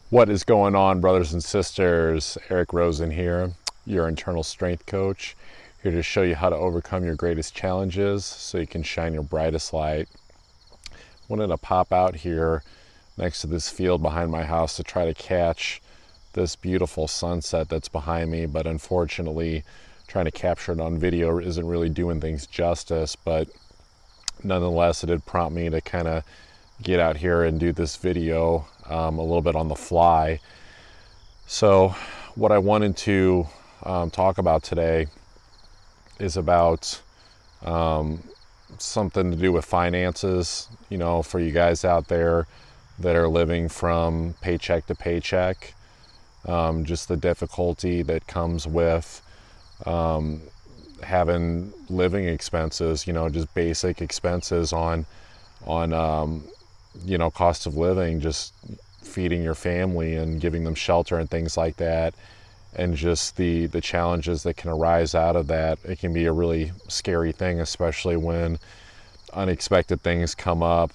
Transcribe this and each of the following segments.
What is going on, brothers and sisters? Eric Rosen here, your internal strength coach, here to show you how to overcome your greatest challenges so you can shine your brightest light. Wanted to pop out here next to this field behind my house to try to catch this beautiful sunset that's behind me, but unfortunately trying to capture it on video isn't really doing things justice. But nonetheless, it did prompt me to kind of get out here and do this video a little bit on the fly. So what I wanted to talk about today is about something to do with finances, for you guys out there that are living from paycheck to paycheck, just the difficulty that comes with having living expenses, just basic expenses on cost of living, just feeding your family and giving them shelter and things like that, and just the challenges that can arise out of that. It can be a really scary thing, especially when unexpected things come up,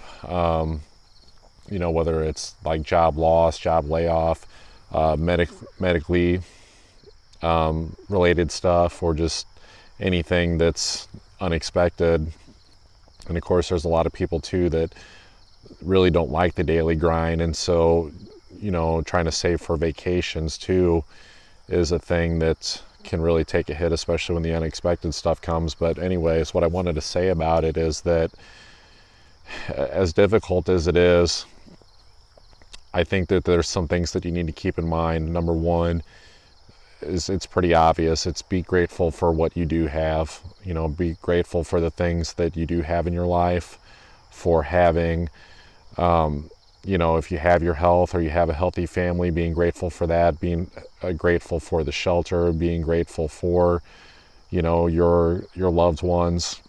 whether it's like job loss, job layoff, medically related stuff, or just anything that's unexpected. And of course, there's a lot of people too that really don't like the daily grind, and so trying to save for vacations too is a thing that can really take a hit, especially when the unexpected stuff comes. But anyways, what I wanted to say about it is that as difficult as it is, I think that there's some things that you need to keep in mind. Number one is, it's pretty obvious, it's be grateful for what you do have. Be grateful for the things that you do have in your life, for having if you have your health or you have a healthy family, being grateful for that, being grateful for the shelter, being grateful for your loved ones.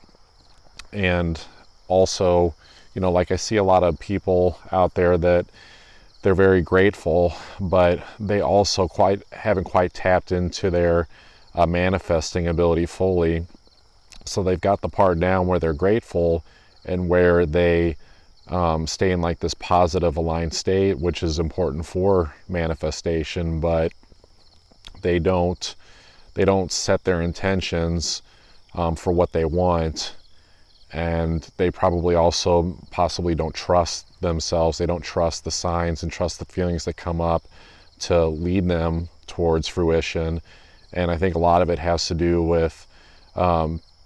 And also, like I see a lot of people out there that they're very grateful, but they also haven't quite tapped into their manifesting ability fully. So they've got the part down where they're grateful and where they stay in like this positive aligned state, which is important for manifestation, but they don't set their intentions for what they want. And they probably also possibly don't trust themselves. They don't trust the signs and trust the feelings that come up to lead them towards fruition. And I think a lot of it has to do with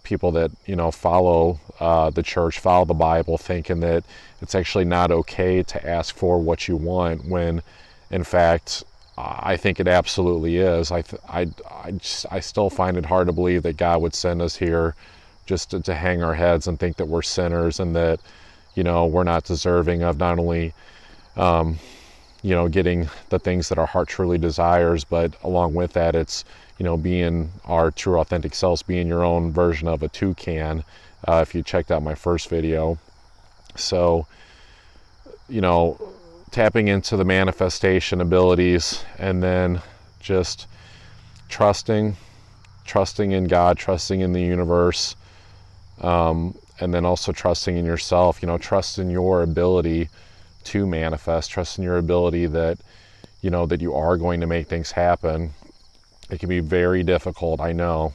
people that follow the church, follow the Bible, thinking that it's actually not okay to ask for what you want, when in fact I think it absolutely is. I still find it hard to believe that God would send us here just to hang our heads and think that we're sinners, and that we're not deserving of not only getting the things that our heart truly desires, but along with that, it's being our true authentic selves, being your own version of a toucan, if you checked out my first video. So tapping into the manifestation abilities, and then just trusting in God, trusting in the universe, and then also trusting in yourself, trust in your ability to manifest, trust in your ability that that you are going to make things happen. It can be very difficult, I know,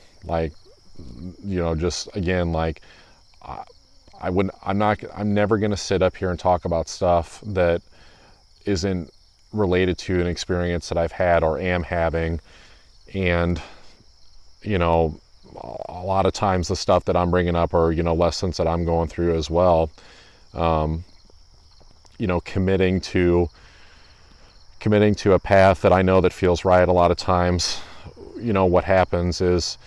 just again, I'm never going to sit up here and talk about stuff that isn't related to an experience that I've had or am having. And a lot of times the stuff that I'm bringing up are lessons that I'm going through as well. Committing to a path that I know that feels right. A lot of times what happens is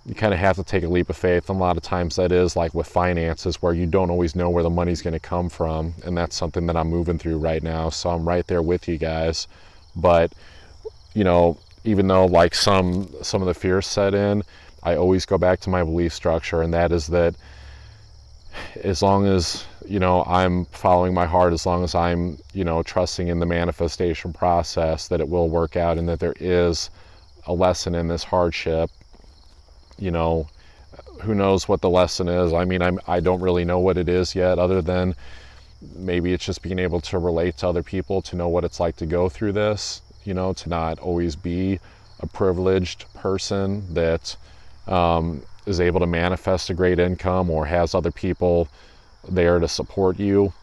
you kind of have to take a leap of faith, and a lot of times that is like with finances, where you don't always know where the money's going to come from, and that's something that I'm moving through right now. So I'm right there with you guys. But even though like some of the fears set in, I always go back to my belief structure, and that is that as long as I'm following my heart, as long as I'm trusting in the manifestation process, that it will work out, and that there is a lesson in this hardship. Who knows what the lesson is? I mean, I don't really know what it is yet, other than maybe it's just being able to relate to other people, to know what it's like to go through this, you know, to not always be a privileged person that is able to manifest a great income or has other people there to support you.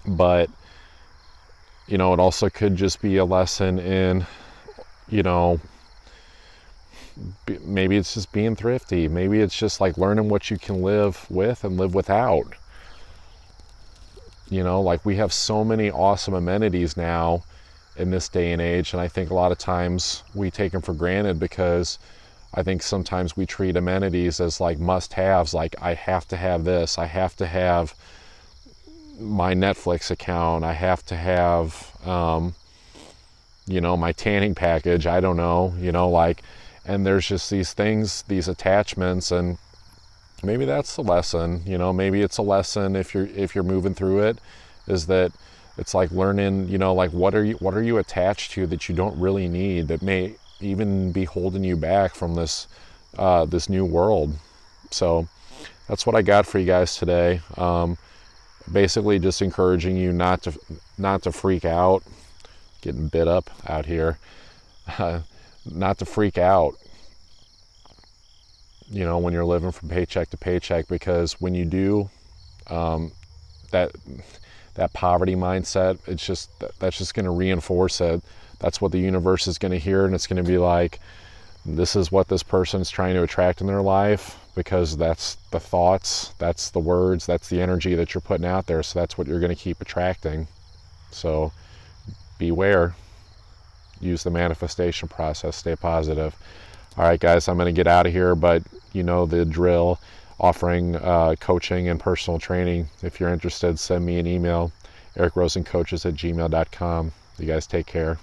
But, you know, it also could just be a lesson in, you know, maybe it's just being thrifty. Maybe it's just like learning what you can live with and live without. You know, like we have so many awesome amenities now in this day and age, and I think a lot of times we take them for granted because I think sometimes we treat amenities as like must-haves, like I have to have this, I have to have my Netflix account, I have to have, you know, my tanning package, I don't know, you know, like, and there's just these things, these attachments, and maybe that's the lesson, you know, maybe it's a lesson if you're moving through it, is that it's like learning, you know, like what are you attached to that you don't really need, that may even be holding you back from this this new world. So that's what I got for you guys today. Basically just encouraging you not to freak out, getting bit up out here, not to freak out, you know, when you're living from paycheck to paycheck, because when you do, that poverty mindset, that's just going to reinforce it. That's what the universe is going to hear, and it's going to be like, this is what this person's trying to attract in their life, because that's the thoughts, that's the words, that's the energy that you're putting out there. So that's what you're going to keep attracting. So beware. Use the manifestation process. Stay positive. All right, guys, I'm going to get out of here, but you know the drill. Offering coaching and personal training. If you're interested, send me an email, ericrosencoaches@gmail.com. You guys take care.